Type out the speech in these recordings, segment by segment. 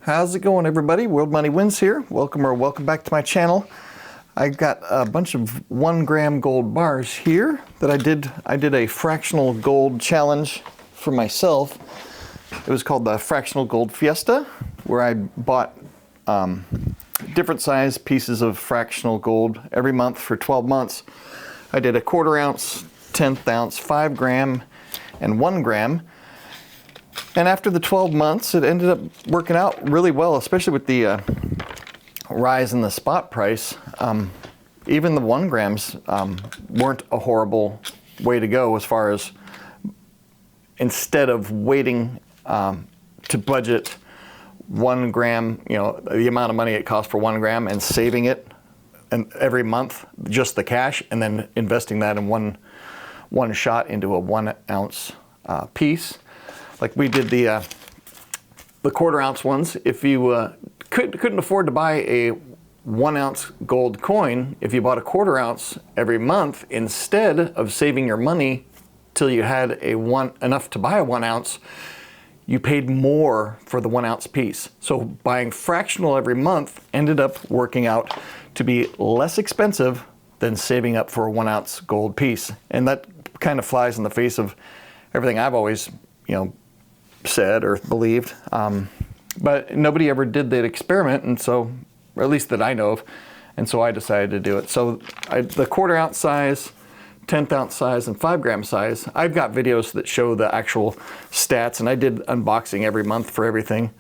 How's it going, everybody? World Money Wins here. Welcome back to my channel. I got a bunch of 1 gram gold bars here that I did a fractional gold challenge for myself. It was called the Fractional Gold Fiesta, where I bought different size pieces of fractional gold every month for 12 months. I did a 1/4 ounce, 1/10 ounce, 5 gram, and 1 gram. And after the 12 months, it ended up working out really well, especially with the rise in the spot price. Even the 1 grams weren't a horrible way to go, as far as instead of waiting to budget 1 gram, the amount of money it costs for 1 gram, and saving it and every month, just the cash, and then investing that in one shot into a 1 ounce piece. Like we did the 1/4 ounce ones. If you couldn't afford to buy a 1 ounce gold coin, if you bought a 1/4 ounce every month, instead of saving your money till you had enough to buy a 1 ounce, you paid more for the 1 ounce piece. So buying fractional every month ended up working out to be less expensive than saving up for a 1 ounce gold piece. And that kind of flies in the face of everything I've always, said or believed. But nobody ever did that experiment, and so, or at least that I know of, and so I decided to do it. So the 1/4 ounce size, 1/10 ounce size, and 5 gram size, I've got videos that show the actual stats, and I did unboxing every month for everything.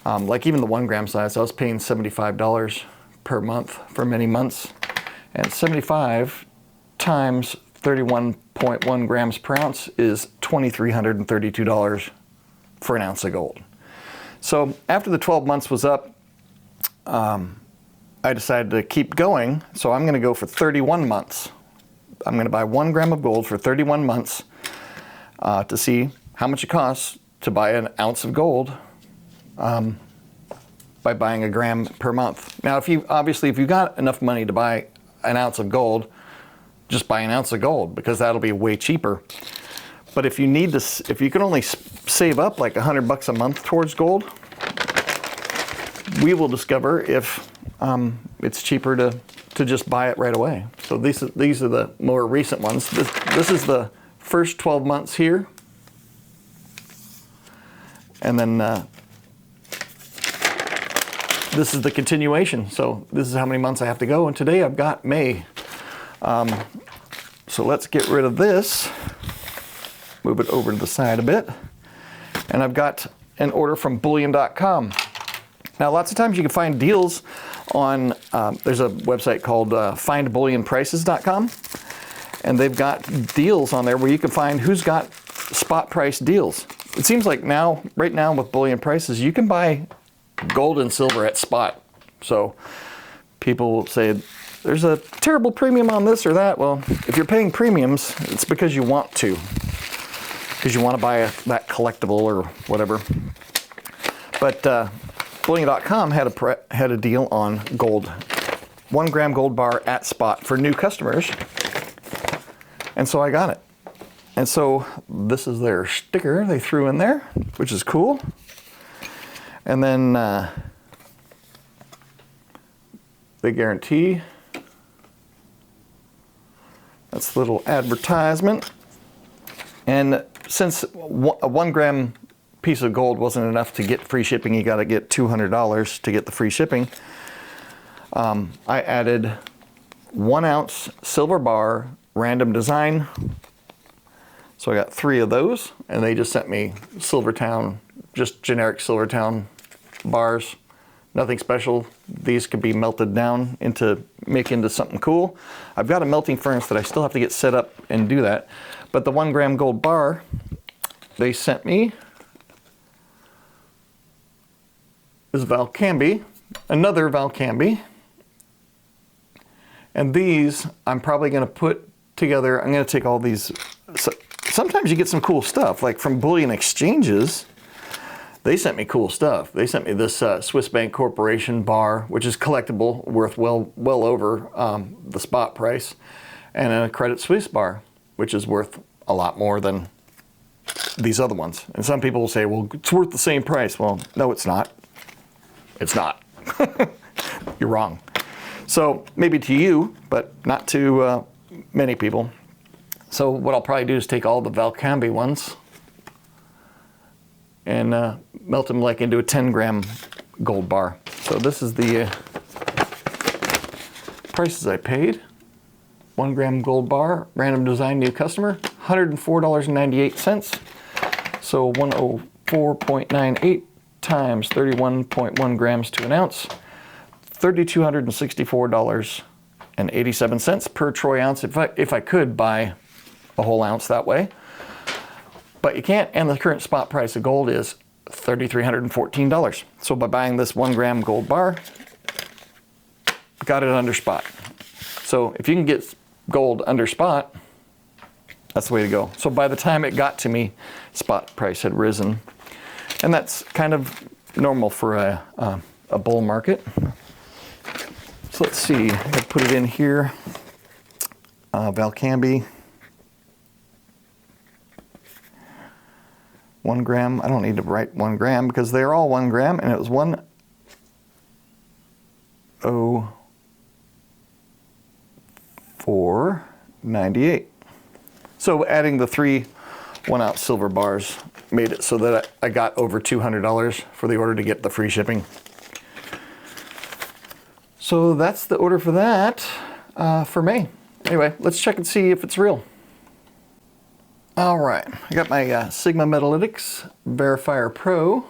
Like even the 1 gram size, I was paying $75 per month for many months, and 75 times 31.1 grams per ounce is $2,332 for an ounce of gold. So after the 12 months was up, I decided to keep going. So I'm going to go for 31 months. I'm going to buy 1 gram of gold for 31 months to see how much it costs to buy an ounce of gold by buying a gram per month. Now, if you got enough money to buy an ounce of gold, just buy an ounce of gold, because that'll be way cheaper. But if you can only save up like $100 a month towards gold, we will discover if it's cheaper to just buy it right away. So these are the more recent ones. This is the first 12 months here, and then this is the continuation. So this is how many months I have to go, and today I've got May. So let's get rid of this. Move it over to the side a bit. And I've got an order from bullion.com. Now, lots of times you can find deals on, there's a website called findbullionprices.com. And they've got deals on there where you can find who's got spot price deals. It seems like right now with bullion prices, you can buy gold and silver at spot. So people will say, there's a terrible premium on this or that. Well, if you're paying premiums, it's because you want to. Because you want to buy that collectible or whatever. But bullion.com had a deal on gold, 1 gram gold bar at spot for new customers, and so I got it. And so this is their sticker they threw in there, which is cool. And then they guarantee. That's a little advertisement. And since a 1 gram piece of gold wasn't enough to get free shipping, you got to get $200 to get the free shipping. I added 1 ounce silver bar, random design. So I got 3 of those, and they just sent me Silvertown, just generic Silvertown bars. Nothing special. These could be melted down make into something cool. I've got a melting furnace that I still have to get set up and do that. But the 1 gram gold bar they sent me is Valcambi, another Valcambi. And these I'm probably going to put together. I'm going to take all these. Sometimes you get some cool stuff, like from Bullion Exchanges. They sent me cool stuff. They sent me this Swiss Bank Corporation bar, which is collectible, worth well over the spot price, and a Credit Suisse bar, which is worth a lot more than these other ones. And some people will say, well, it's worth the same price. Well, no, it's not. It's not. You're wrong. So maybe to you, but not to many people. So what I'll probably do is take all the Valcambi ones and melt them like into a 10-gram gold bar. So this is the prices I paid. 1 gram gold bar, random design, new customer, $104.98. So 104.98 times 31.1 grams to an ounce, $3,264.87 per troy ounce if I could buy a whole ounce that way. But you can't, and the current spot price of gold is $3,314. So by buying this 1 gram gold bar, got it under spot. So if you can get gold under spot, that's the way to go. So by the time it got to me, spot price had risen. And that's kind of normal for a bull market. So let's see, I put it in here. Valcambi. 1 gram, I don't need to write 1 gram because they're all 1 gram, and it was 104.98. So adding the 3 1-ounce silver bars made it so that I got over $200 for the order to get the free shipping. So that's the order for that for May. Anyway, let's check and see if it's real. All right, I got my Sigma Metalytics Verifier Pro.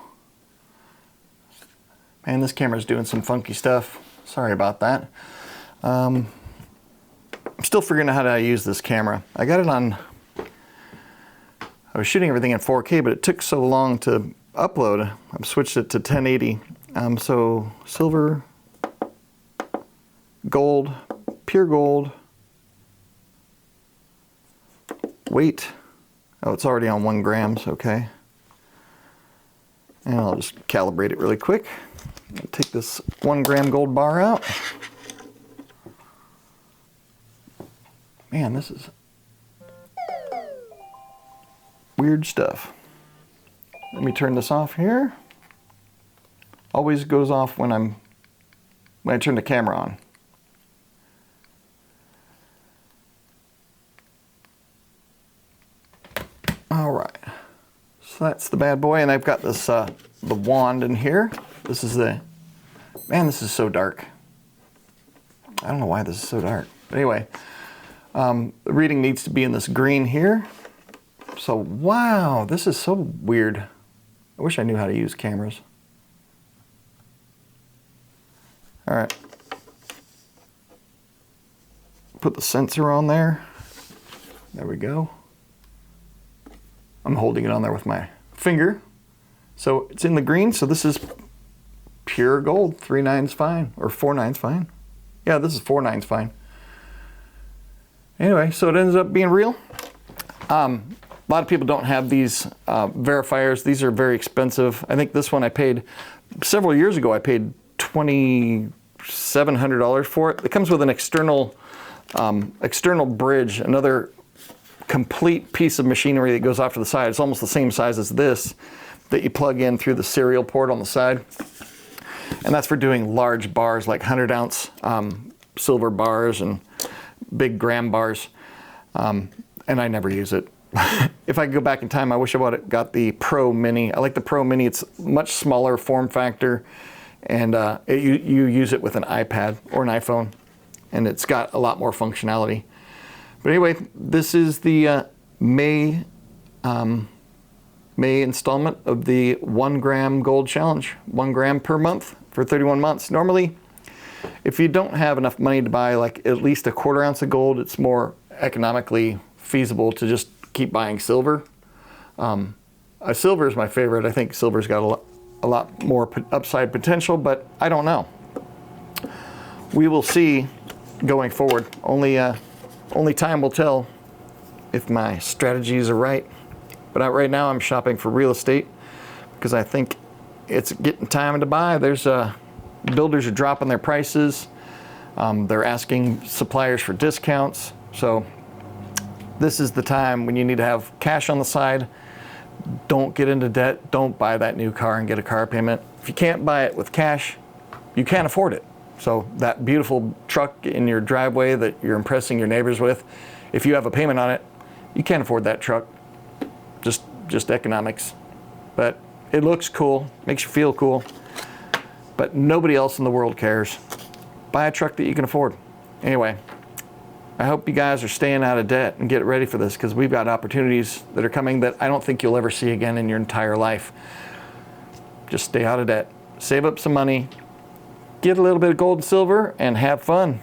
Man, this camera's doing some funky stuff. Sorry about that. I'm still figuring out how to use this camera. I got it on, I was shooting everything in 4K, but it took so long to upload. I've switched it to 1080. So silver, gold, pure gold, weight. Oh, it's already on 1 gram, okay. And I'll just calibrate it really quick. I'll take this 1 gram gold bar out. Man, this is weird stuff. Let me turn this off here. Always goes off when I turn the camera on. All right, so that's the bad boy, and I've got this the wand in here. This is the, man, this is so dark. I don't know why this is so dark, but anyway, the reading needs to be in this green here. So wow, this is so weird. I wish I knew how to use cameras. All right, put the sensor on there. There we go. I'm holding it on there with my finger. So it's in the green, so this is pure gold. 3 9's fine, or 4 9's fine. Yeah, this is 4 9's fine. Anyway, so it ends up being real. A lot of people don't have these verifiers. These are very expensive. I think this one I paid, several years ago, I paid $2,700 for it. It comes with an external bridge, another complete piece of machinery that goes off to the side. It's almost the same size as this that you plug in through the serial port on the side. And that's for doing large bars like 100-ounce silver bars and big gram bars. And I never use it. If I could go back in time, I wish I would have got the Pro Mini. I like the Pro Mini. It's much smaller form factor, and you use it with an iPad or an iPhone, and it's got a lot more functionality. But anyway, this is the May installment of the 1 gram gold challenge. 1 gram per month for 31 months. Normally, if you don't have enough money to buy like at least a 1/4 ounce of gold, it's more economically feasible to just keep buying silver. Silver is my favorite. I think silver's got a lot more upside potential, but I don't know. We will see going forward. Only time will tell if my strategies are right. But right now I'm shopping for real estate because I think it's getting time to buy. There's builders are dropping their prices. They're asking suppliers for discounts. So this is the time when you need to have cash on the side. Don't get into debt. Don't buy that new car and get a car payment. If you can't buy it with cash, you can't afford it. So that beautiful truck in your driveway that you're impressing your neighbors with, if you have a payment on it, you can't afford that truck. Just economics. But it looks cool, makes you feel cool, but nobody else in the world cares. Buy a truck that you can afford. Anyway, I hope you guys are staying out of debt and get ready for this, because we've got opportunities that are coming that I don't think you'll ever see again in your entire life. Just stay out of debt. Save up some money, get a little bit of gold and silver, and have fun.